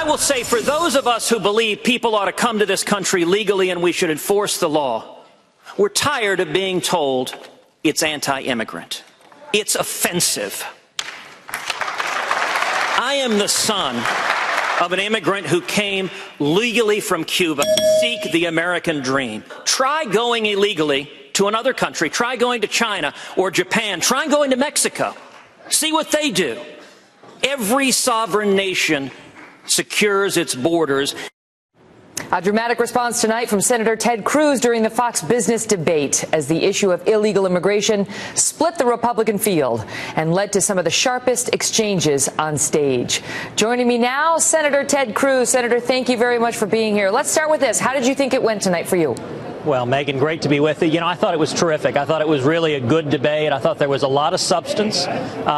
will say, for those of us who believe people ought to come to this country legally and we should enforce the law, we're tired of being told it's anti-immigrant. It's offensive. I am the son of an immigrant who came legally from Cuba to seek the American dream. Try going illegally to another country. Try going to China or Japan. Try going to Mexico. See what they do. Every sovereign nation secures its borders. A dramatic response tonight from Senator Ted Cruz during the Fox Business debate as the issue of illegal immigration split the Republican field and led to some of the sharpest exchanges on stage. Joining me now, Senator Ted Cruz. Senator, thank you very much for being here. Let's start with this. How did you think it went tonight for you? Well, Megyn, great to be with you. You know, I thought it was terrific. I thought it was really a good debate. I thought there was a lot of substance.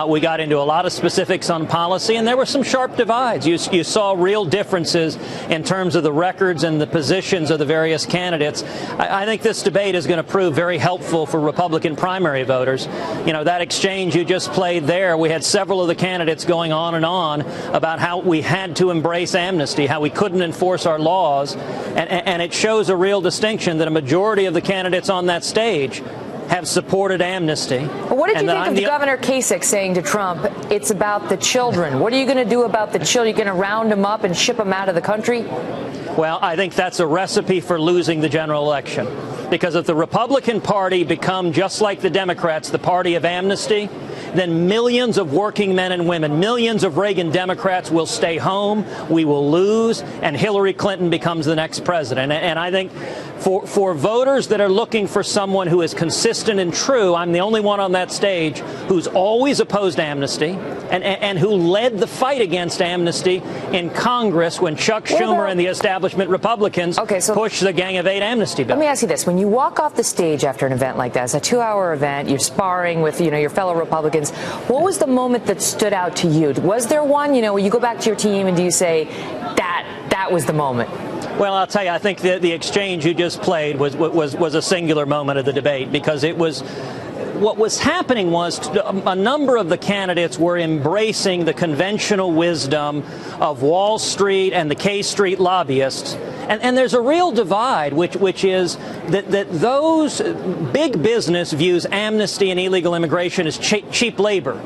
We got into a lot of specifics on policy, and there were some sharp divides. You saw real differences in terms of the records and the positions of the various candidates. I think this debate is going to prove very helpful for Republican primary voters. You know, that exchange you just played there, we had several of the candidates going on and on about how we had to embrace amnesty, how we couldn't enforce our laws, and it shows a real distinction that a majority of the candidates on that stage have supported amnesty. Well, what did you think of Governor Kasich saying to Trump, it's about the children? What are you going to do about the children? You're going to round them up and ship them out of the country? Well, I think that's a recipe for losing the general election. Because if the Republican Party become, just like the Democrats, the party of amnesty, then millions of working men and women, millions of Reagan Democrats will stay home, we will lose, and Hillary Clinton becomes the next president. And I think for voters that are looking for someone who is consistent and true, I'm the only one on that stage who's always opposed amnesty and who led the fight against amnesty in Congress when Chuck Schumer and the establishment Republicans pushed the Gang of Eight amnesty bill. Let me ask you this. When you walk off the stage after an event like that, it's a 2-hour event, you're sparring with, your fellow Republicans. What was the moment that stood out to you? Was there one, where you go back to your team and do you say, that was the moment? Well, I'll tell you, I think the exchange you just played was a singular moment of the debate, because it was what was happening was a number of the candidates were embracing the conventional wisdom of Wall Street and the K Street lobbyists. And there's a real divide, which is that those big business views amnesty and illegal immigration as cheap labor.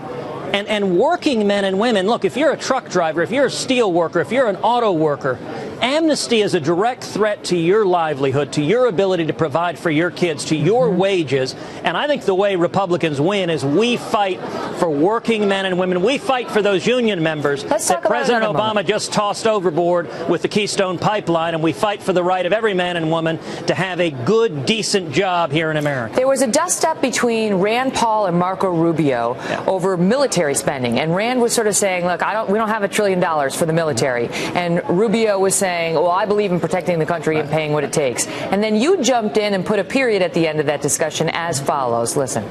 And working men and women, look, if you're a truck driver, if you're a steel worker, if you're an auto worker, amnesty is a direct threat to your livelihood, to your ability to provide for your kids, to your wages. And I think the way Republicans win is we fight for working men and women. We fight for those union members that President Obama just tossed overboard with the Keystone Pipeline. And we fight for the right of every man and woman to have a good, decent job here in America. There was a dust-up between Rand Paul and Marco Rubio over military spending. And Rand was sort of saying, look, we don't have $1 trillion for the military. And Rubio was saying, well, I believe in protecting the country and paying what it takes. And then you jumped in and put a period at the end of that discussion as follows. Listen.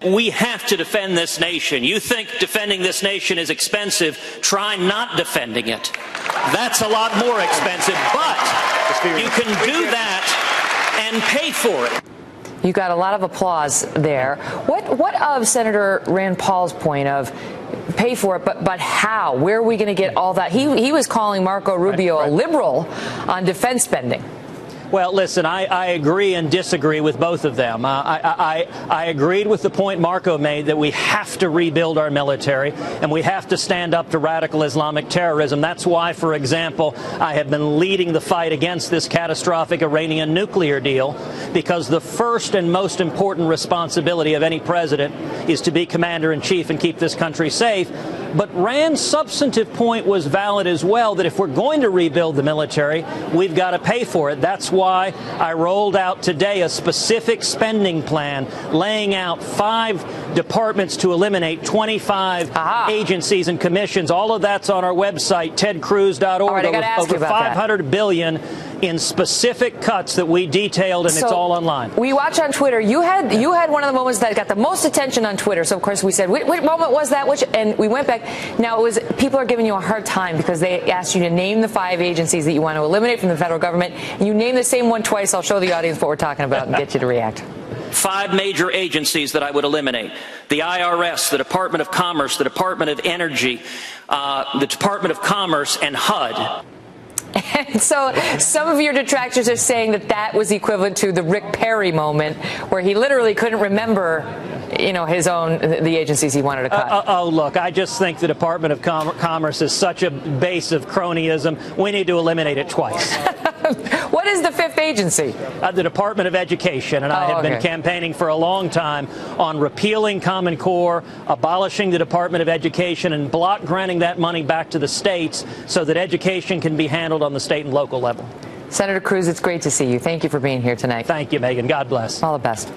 We have to defend this nation. You think defending this nation is expensive. Try not defending it. That's a lot more expensive. But you can do that and pay for it. You got a lot of applause there. What of Senator Rand Paul's point of pay for it, but how? Where are we going to get all that? He was calling Marco Rubio a liberal on defense spending. Well, listen, I agree and disagree with both of them. I agreed with the point Marco made that we have to rebuild our military and we have to stand up to radical Islamic terrorism. That's why, for example, I have been leading the fight against this catastrophic Iranian nuclear deal, because the first and most important responsibility of any president is to be commander-in-chief and keep this country safe. But Rand's substantive point was valid as well, that if we're going to rebuild the military, we've got to pay for it. That's why I rolled out today a specific spending plan laying out 5 departments to eliminate 25 agencies and commissions. All of that's on our website, tedcruz.org. Over $500 billion in specific cuts that we detailed, and it's all online. We watch on Twitter. You had one of the moments that got the most attention on Twitter. So of course we said, which moment was that? And we went back. Now it was people are giving you a hard time because they asked you to name the 5 agencies that you want to eliminate from the federal government. You name the same one twice. I'll show the audience what we're talking about and get you to react. 5 major agencies that I would eliminate: the IRS, the Department of Commerce, the Department of Energy, the Department of Commerce and HUD. And so some of your detractors are saying that that was equivalent to the Rick Perry moment, where he literally couldn't remember, the agencies he wanted to cut. Look, I just think the Department of Commerce is such a base of cronyism. We need to eliminate it twice. What is the fifth agency? The Department of Education, and I have been campaigning for a long time on repealing Common Core, abolishing the Department of Education, and block granting that money back to the states so that education can be handled on the state and local level. Senator Cruz, it's great to see you. Thank you for being here tonight. Thank you, Megyn. God bless. All the best.